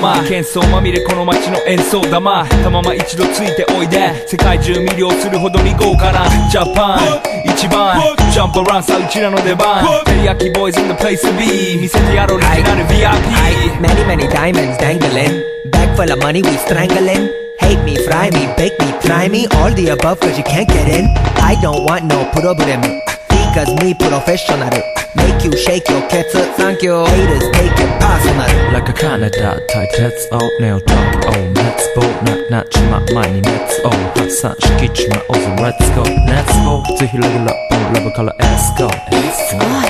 ま喧騒まみれこの街の演奏玉たまま一度ついておいで世界中魅了するほどに豪華なジャパン一番ジャンプアランさうちらの出番テリヤキボーイズ in the place to be 見せてやろうオリジナル VIP Many many diamonds dangling Bag full of money we strangling Hate me, fry me, bake me, try me All the above cause you can't get in I don't want no problem Because me professional Make you shake your cats Thank you Haters take it personal Like a Canada tight heads out nail talk oh let's go not 치마 많이 let's go 확산시키지마 어서 let's goぜひレギュラーon level color let's go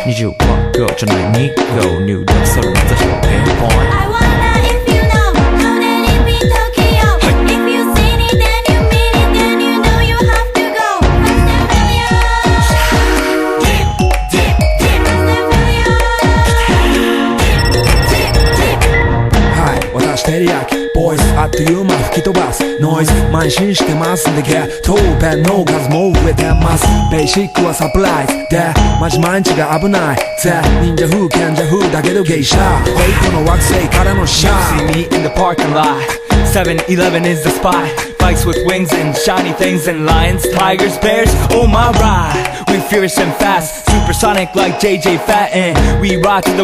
21個じゃない2個入力それまた標点 point I wonder if you know how that it be Tokyo If you seen it then you mean it then you know you have to go私テリヤキボイスあっという間吹き飛ばすノイズ慢心してますんでゲットペンの数も増えてますベーシックはサプライズでマジ毎日が危ないぜ忍者風賢者風だけど芸者フェイクの惑星からのシャ See me in the parking lot 7-Eleven is the spot Bikes with wings and shiny things and lions, tigers, bears, oh my ride We fierce and fast, supersonic like JJ Fatten We ride to the